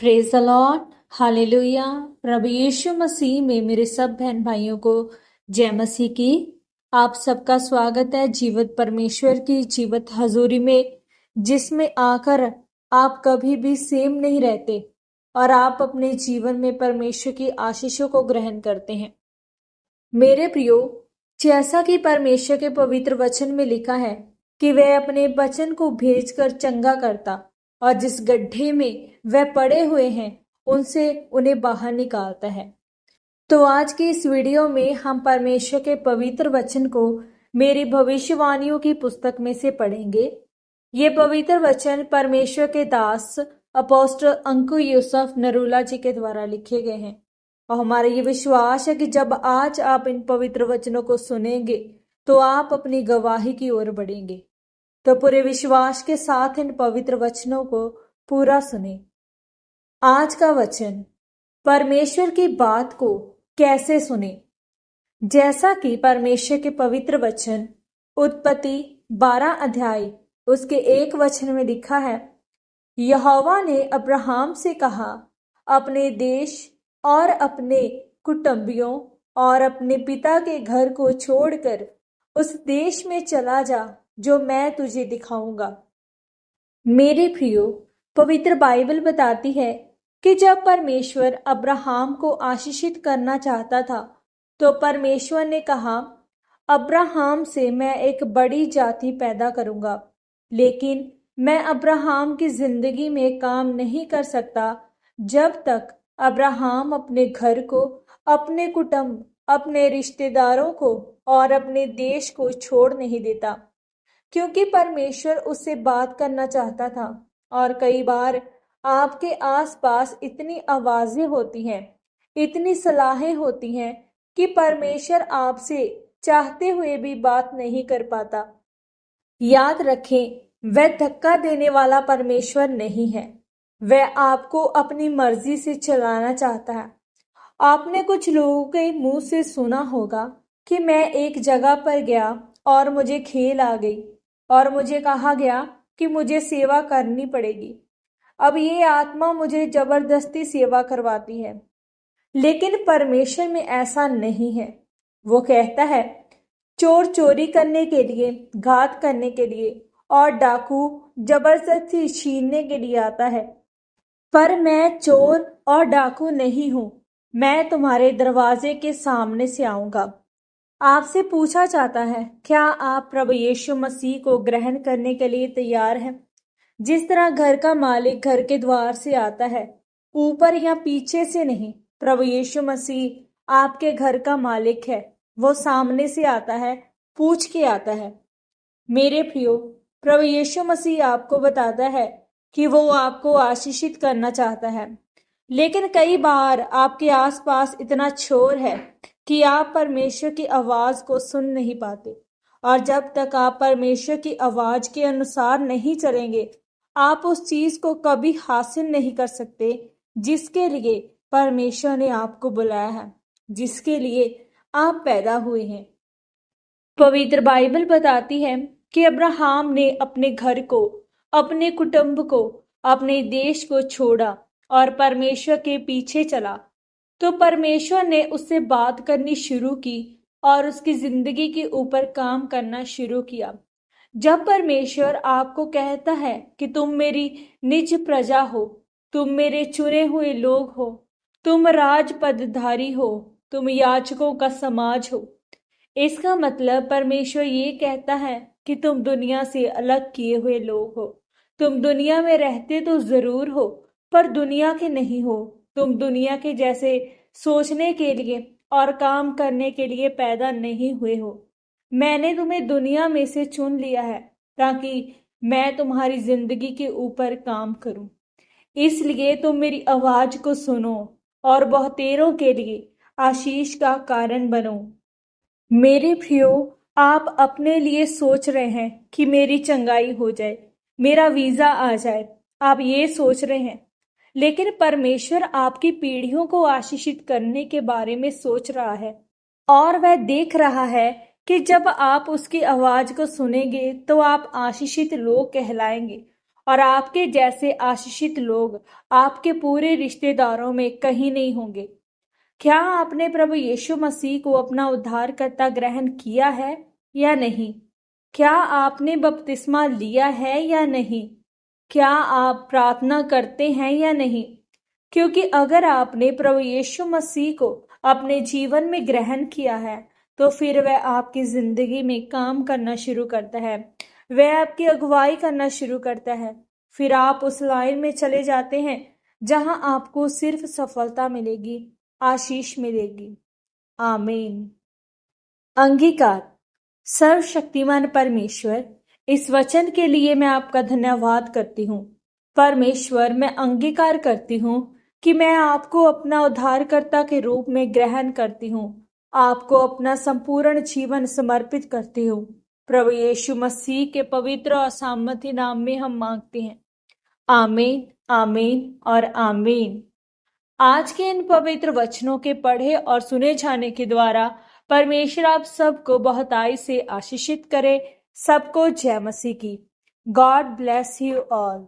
Praise the Lord. Hallelujah. प्रभु यीशु मसीह में मेरे सब बहन भाइयों को जय मसीह की। आप सबका स्वागत है जीवित परमेश्वर की जीवित हजूरी में, जिसमें आकर आप कभी भी सेम नहीं रहते और आप अपने जीवन में परमेश्वर की आशीषों को ग्रहण करते हैं। मेरे प्रियो, जैसा कि परमेश्वर के पवित्र वचन में लिखा है कि वह अपने वचन को भेजकर चंगा करता और जिस गड्ढे में वह पड़े हुए हैं उनसे उन्हें बाहर निकालता है। तो आज की इस वीडियो में हम परमेश्वर के पवित्र वचन को मेरी भविष्यवाणियों की पुस्तक में से पढ़ेंगे। ये पवित्र वचन परमेश्वर के दास अपोस्टल अंकु यूसुफ नरूला जी के द्वारा लिखे गए हैं और हमारा ये विश्वास है कि जब आज आप इन पवित्र वचनों को सुनेंगे तो आप अपनी गवाही की ओर बढ़ेंगे। तो पूरे विश्वास के साथ इन पवित्र वचनों को पूरा सुने। आज का वचन, परमेश्वर की बात को कैसे सुने। जैसा कि परमेश्वर के पवित्र वचन उत्पत्ति 12 अध्याय उसके 1 वचन में लिखा है, यहोवा ने अब्राहम से कहा, अपने देश और अपने कुटुंबियों और अपने पिता के घर को छोड़कर उस देश में चला जा जो मैं तुझे दिखाऊंगा। मेरे प्रियो, पवित्र बाइबल बताती है कि जब परमेश्वर अब्राहम को आशीषित करना चाहता था तो परमेश्वर ने कहा, अब्राहम से मैं एक बड़ी जाति पैदा करूंगा, लेकिन मैं अब्राहम की जिंदगी में काम नहीं कर सकता जब तक अब्राहम अपने घर को, अपने कुटुंब, अपने रिश्तेदारों को और अपने देश को छोड़ नहीं देता, क्योंकि परमेश्वर उससे बात करना चाहता था। और कई बार आपके आसपास इतनी आवाजें होती हैं, इतनी सलाहें होती हैं कि परमेश्वर आपसे चाहते हुए भी बात नहीं कर पाता। याद रखें, वह धक्का देने वाला परमेश्वर नहीं है, वह आपको अपनी मर्जी से चलाना चाहता है। आपने कुछ लोगों के मुंह से सुना होगा कि मैं एक जगह पर गया और मुझे खेल आ गई और मुझे कहा गया कि मुझे सेवा करनी पड़ेगी। अब ये आत्मा मुझे जबरदस्ती सेवा करवाती है, लेकिन परमेश्वर में ऐसा नहीं है। वो कहता है, चोर चोरी करने के लिए, घात करने के लिए और डाकू जबरदस्ती छीनने के लिए आता है, पर मैं चोर और डाकू नहीं हूं। मैं तुम्हारे दरवाजे के सामने से आऊंगा। आपसे पूछा जाता है, क्या आप प्रभु यीशु मसीह को ग्रहण करने के लिए तैयार हैं? जिस तरह घर का मालिक घर के द्वार से आता है, ऊपर या पीछे से नहीं, प्रभु यीशु मसीह आपके घर का मालिक है। वो सामने से आता है, पूछ के आता है। मेरे प्रियो, प्रभु यीशु मसीह आपको बताता है कि वो आपको आशीषित करना चाहता है, लेकिन कई बार आपके आसपास इतना शोर है कि आप परमेश्वर की आवाज को सुन नहीं पाते। और जब तक आप परमेश्वर की आवाज के अनुसार नहीं चलेंगे, आप उस चीज को कभी हासिल नहीं कर सकते जिसके लिए परमेश्वर ने आपको बुलाया है, जिसके लिए आप पैदा हुए हैं। पवित्र बाइबल बताती है कि अब्राहम ने अपने घर को, अपने कुटुंब को, अपने देश को छोड़ा और परमेश्वर के पीछे चला। तो परमेश्वर ने उससे बात करनी शुरू की और उसकी जिंदगी के ऊपर काम करना शुरू किया। जब परमेश्वर आपको कहता है कि तुम मेरी निज प्रजा हो, तुम मेरे चुने हुए लोग हो, तुम राजपदधारी हो, तुम याजकों का समाज हो, इसका मतलब परमेश्वर ये कहता है कि तुम दुनिया से अलग किए हुए लोग हो। तुम दुनिया में रहते तो जरूर हो, पर दुनिया के नहीं हो। तुम दुनिया के जैसे सोचने के लिए और काम करने के लिए पैदा नहीं हुए हो। मैंने तुम्हें दुनिया में से चुन लिया है ताकि मैं तुम्हारी जिंदगी के ऊपर काम करूं। इसलिए तुम मेरी आवाज को सुनो और बहुतेरों के लिए आशीष का कारण बनो। मेरे प्रियो, आप अपने लिए सोच रहे हैं कि मेरी चंगाई हो जाए, मेरा वीजा आ जाए, आप ये सोच रहे हैं, लेकिन परमेश्वर आपकी पीढ़ियों को आशीषित करने के बारे में सोच रहा है और वह देख रहा है कि जब आप उसकी आवाज को सुनेंगे तो आप आशीषित लोग कहलाएंगे और आपके जैसे आशीषित लोग आपके पूरे रिश्तेदारों में कहीं नहीं होंगे। क्या आपने प्रभु यीशु मसीह को अपना उद्धारकर्ता ग्रहण किया है या नहीं? क्या आपने बपतिस्मा लिया है या नहीं? क्या आप प्रार्थना करते हैं या नहीं? क्योंकि अगर आपने प्रभु यीशु मसीह को अपने जीवन में ग्रहण किया है तो फिर वह आपकी जिंदगी में काम करना शुरू करता है, वह आपकी अगुवाई करना शुरू करता है। फिर आप उस लाइन में चले जाते हैं जहां आपको सिर्फ सफलता मिलेगी, आशीष मिलेगी। आमीन। अंगीकार। सर्वशक्तिमान परमेश्वर, इस वचन के लिए मैं आपका धन्यवाद करती हूँ। परमेश्वर, मैं अंगीकार करती हूँ कि मैं आपको अपना उद्धारकर्ता के रूप में ग्रहण करती हूँ, आपको अपना संपूर्ण जीवन समर्पित करती हूँ। प्रभु यीशु मसीह के पवित्र और सामर्थ्य नाम में हम मांगते हैं। आमीन, आमीन और आमीन। आज के इन पवित्र वचनों के पढ़े और सुने जाने के द्वारा परमेश्वर आप सबको बहुताई से आशीषित करे। सबको जय मसीह की। God bless you all.